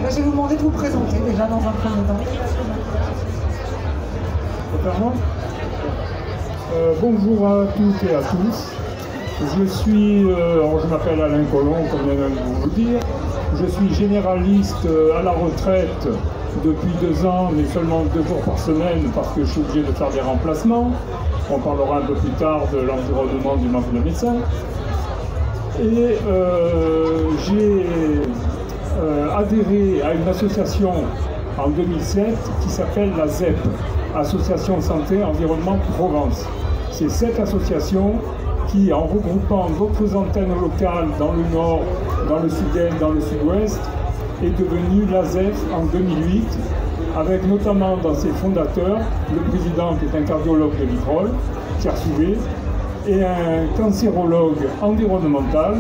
je vais vous demander de vous présenter déjà dans un premier temps. Bonjour à toutes et à tous. Je m'appelle Alain Collomb, comme je viens de vous le dire. Je suis généraliste à la retraite depuis 2 ans, mais seulement 2 jours par semaine parce que je suis obligé de faire des remplacements. On parlera un peu plus tard de l'environnement du manque de médecins. Et j'ai adhéré à une association en 2007 qui s'appelle la ZEP, Association Santé Environnement Provence. C'est cette association qui, en regroupant d'autres antennes locales dans le nord, dans le sud-est, dans le sud-ouest, est devenue l'ASEF en 2008, avec notamment dans ses fondateurs le président qui est un cardiologue de Vitrolles, Pierre Souvé, et un cancérologue environnemental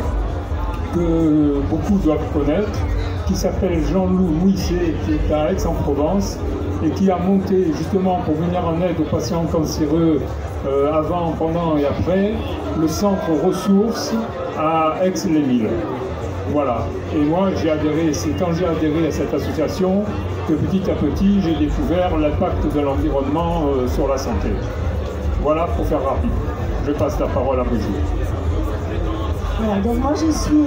que beaucoup doivent connaître, qui s'appelle Jean-Loup Mouisset, qui est à Aix-en-Provence, et qui a monté justement pour venir en aide aux patients cancéreux avant, pendant et après, le centre ressources à Aix-les-Milles. Voilà. Et moi, c'est quand j'ai adhéré à cette association que petit à petit, j'ai découvert l'impact de l'environnement sur la santé. Voilà, pour faire rapide. Je passe la parole à Brigitte. Voilà, donc moi je suis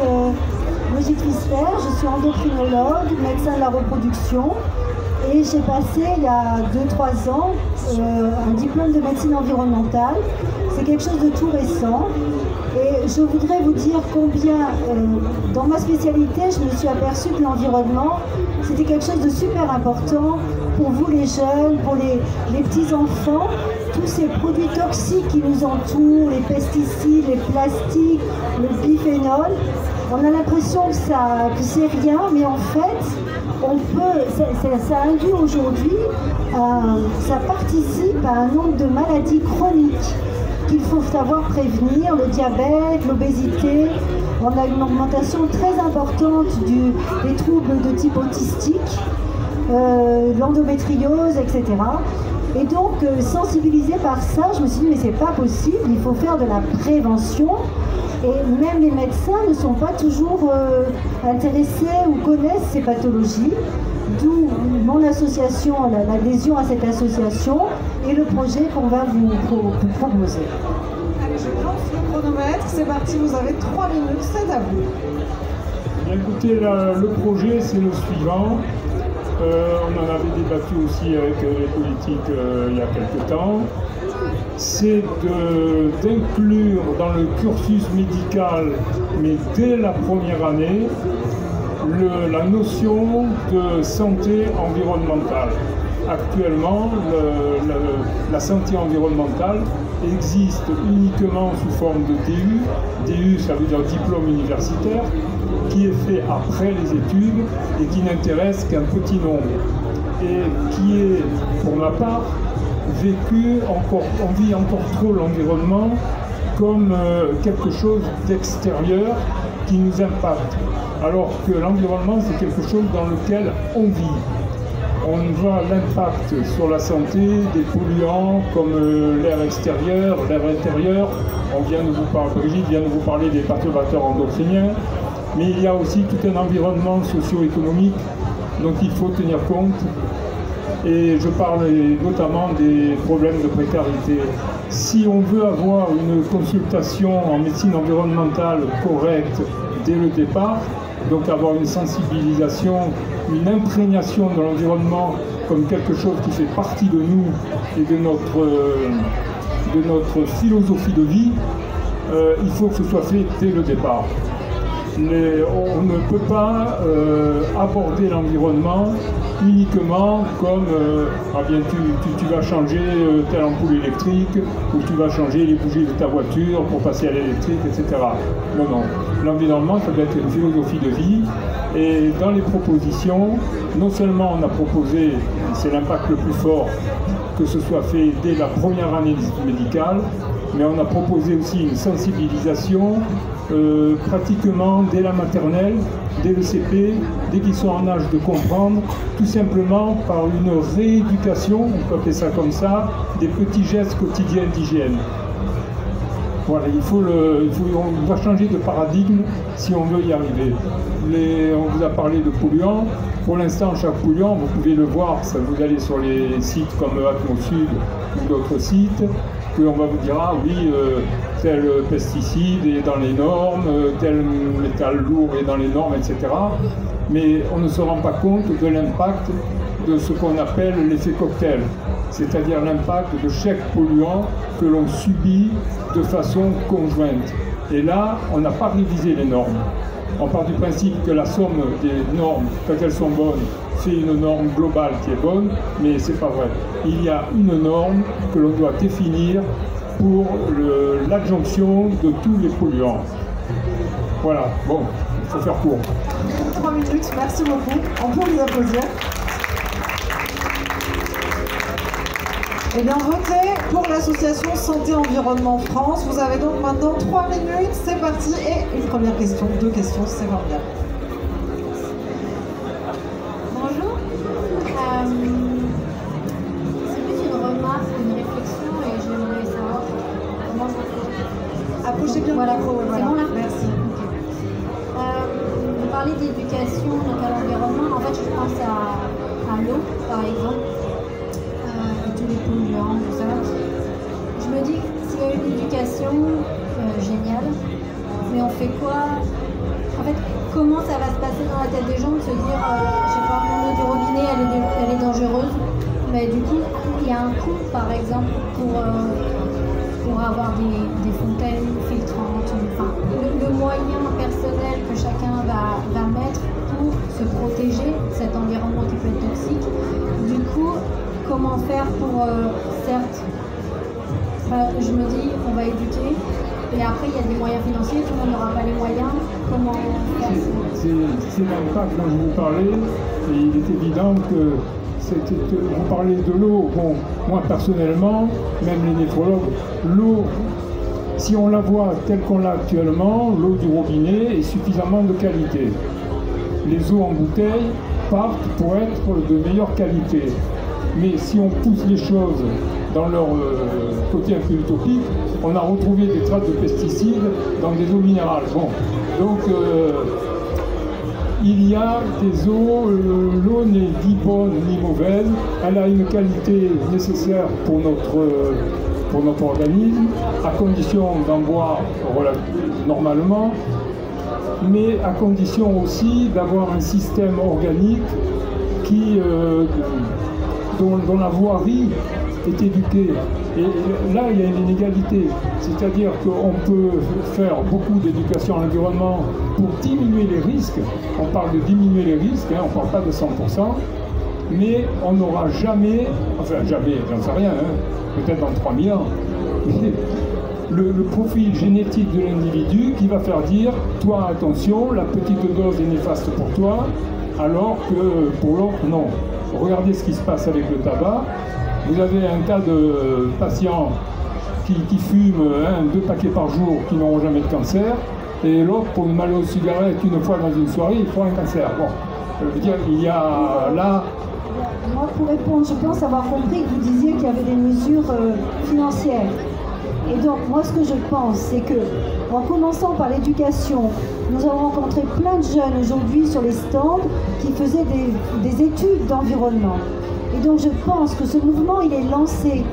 Brigitte Lister, je suis endocrinologue, médecin de la reproduction. Et j'ai passé il y a 2-3 ans un diplôme de médecine environnementale. C'est quelque chose de tout récent. Et je voudrais vous dire combien, dans ma spécialité, je me suis aperçue que l'environnement, c'était quelque chose de super important pour vous les jeunes, pour les petits-enfants. Tous ces produits toxiques qui nous entourent, les pesticides, les plastiques, le biphénol, on a l'impression que c'est rien, mais en fait, ça induit aujourd'hui, ça participe à un nombre de maladies chroniques qu'il faut savoir prévenir, le diabète, l'obésité. On a une augmentation très importante des troubles de type autistique, l'endométriose, etc. Et donc, sensibilisée par ça, je me suis dit, mais c'est pas possible, il faut faire de la prévention. Et même les médecins ne sont pas toujours intéressés ou connaissent ces pathologies. D'où mon association, l'adhésion à cette association et le projet qu'on va vous proposer. Allez, je lance le chronomètre, c'est parti, vous avez 3 minutes, c'est à vous. Bien, écoutez, le projet, c'est le suivant. On en avait débattu aussi avec les politiques il y a quelques temps. C'est d'inclure dans le cursus médical, mais dès la première année, la notion de santé environnementale. Actuellement, la santé environnementale existe uniquement sous forme de DU. DU, ça veut dire diplôme universitaire, qui est fait après les études et qui n'intéresse qu'un petit nombre. Et qui est, pour ma part, on vit encore trop l'environnement comme quelque chose d'extérieur qui nous impacte. Alors que l'environnement, c'est quelque chose dans lequel on vit. On voit l'impact sur la santé des polluants comme l'air extérieur, l'air intérieur. Brigitte vient de vous parler des perturbateurs endocriniens. Mais il y a aussi tout un environnement socio-économique dont il faut tenir compte. Et je parle notamment des problèmes de précarité. Si on veut avoir une consultation en médecine environnementale correcte dès le départ, donc avoir une sensibilisation, une imprégnation de l'environnement comme quelque chose qui fait partie de nous et de notre philosophie de vie, il faut que ce soit fait dès le départ. On ne peut pas aborder l'environnement uniquement comme tu vas changer telle ampoule électrique ou tu vas changer les bougies de ta voiture pour passer à l'électrique, etc. Non, non. L'environnement, ça doit être une philosophie de vie. Et dans les propositions, non seulement on a proposé, c'est l'impact le plus fort, que ce soit fait dès la première année médicale, mais on a proposé aussi une sensibilisation pratiquement dès la maternelle, dès le CP, dès qu'ils sont en âge de comprendre, tout simplement par une rééducation, on peut appeler ça comme ça, des petits gestes quotidiens d'hygiène. Voilà, on doit changer de paradigme si on veut y arriver. On vous a parlé de polluants. Pour l'instant, chaque polluant, vous pouvez le voir, ça vous allez sur les sites comme Atmosud ou d'autres sites, qu'on va vous dire, ah oui, tel pesticide est dans les normes, tel métal lourd est dans les normes, etc. Mais on ne se rend pas compte de l'impact de ce qu'on appelle l'effet cocktail, c'est-à-dire l'impact de chaque polluant que l'on subit de façon conjointe. Et là, on n'a pas révisé les normes. On part du principe que la somme des normes, quand elles sont bonnes, fait une norme globale qui est bonne, mais c'est pas vrai. Il y a une norme que l'on doit définir pour l'adjonction de tous les polluants. Voilà, bon, il faut faire court. 3 minutes, merci beaucoup. On peut vous applaudir. Eh bien, votez pour l'association Santé Environnement France. Vous avez donc maintenant 3 minutes, c'est parti. Et une première question, 2 questions, c'est formidable. Bonjour. C'est plus une remarque, une réflexion et j'aimerais savoir comment ça fait. Approchez bien de la micro, voilà. C'est bon là ? Merci. Vous parlez d'éducation, donc à l'environnement. En fait, je pense à l'eau, par exemple. Tous les polluants, tout ça. Je me dis, s'il y a une éducation géniale, mais on fait quoi? En fait, comment ça va se passer dans la tête des gens de se dire, je sais pas, mon eau du robinet, elle est dangereuse, mais du coup, il y a un coût, par exemple, pour avoir des fontaines filtrantes, enfin, le moyen personnel que chacun va mettre pour se protéger, cet environnement qui peut être toxique. Du coup, comment faire pour, certes, je me dis, on va éduquer, et après il y a des moyens financiers, tout le monde n'aura pas les moyens, comment faire ça? C'est l'impact dont je vous parlais, et il est évident que vous parlez de l'eau. Bon, moi personnellement, même les néphrologues, l'eau, si on la voit telle qu'on l'a actuellement, l'eau du robinet est suffisamment de qualité. Les eaux en bouteille partent pour être de meilleure qualité. Mais si on pousse les choses dans leur côté un peu utopique, on a retrouvé des traces de pesticides dans des eaux minérales. Bon, donc il y a des eaux, l'eau n'est ni bonne ni mauvaise, elle a une qualité nécessaire pour notre organisme, à condition d'en boire normalement, mais à condition aussi d'avoir un système organique qui dont la voirie est éduquée. Et là, il y a une inégalité. C'est-à-dire qu'on peut faire beaucoup d'éducation à l'environnement pour diminuer les risques. On parle de diminuer les risques, hein, on ne parle pas de 100%, mais on n'aura jamais, enfin jamais, j'en sais rien, hein, peut-être dans 3000 ans, mais le profil génétique de l'individu qui va faire dire, toi attention, la petite dose est néfaste pour toi, alors que pour l'autre, non. Regardez ce qui se passe avec le tabac. Vous avez un tas de patients qui fument 2 paquets par jour qui n'auront jamais de cancer, et l'autre, pour une mal aux cigarettes une fois dans une soirée, il faut un cancer. Bon, je veux dire, il y a là... Moi, pour répondre, je pense avoir compris que vous disiez qu'il y avait des mesures financières. Et donc, moi, ce que je pense, c'est que, en commençant par l'éducation, nous avons rencontré plein de jeunes aujourd'hui sur les stands qui faisaient des études d'environnement. Et donc, je pense que ce mouvement, il est lancé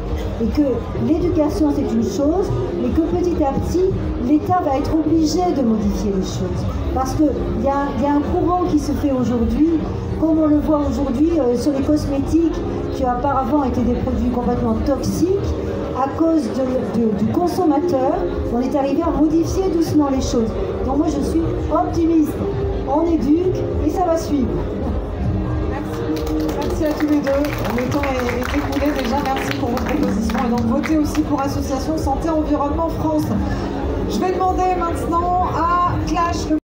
et que l'éducation, c'est une chose, mais que petit à petit, l'État va être obligé de modifier les choses. Parce qu'il y a un courant qui se fait aujourd'hui, comme on le voit aujourd'hui sur les cosmétiques, qui auparavant étaient des produits complètement toxiques. À cause du consommateur, on est arrivé à modifier doucement les choses. Donc moi je suis optimiste, on éduque et ça va suivre. Merci à tous les deux. Le temps est écoulé déjà, merci pour votre proposition. Et donc votez aussi pour Association Santé Environnement France. Je vais demander maintenant à Clash,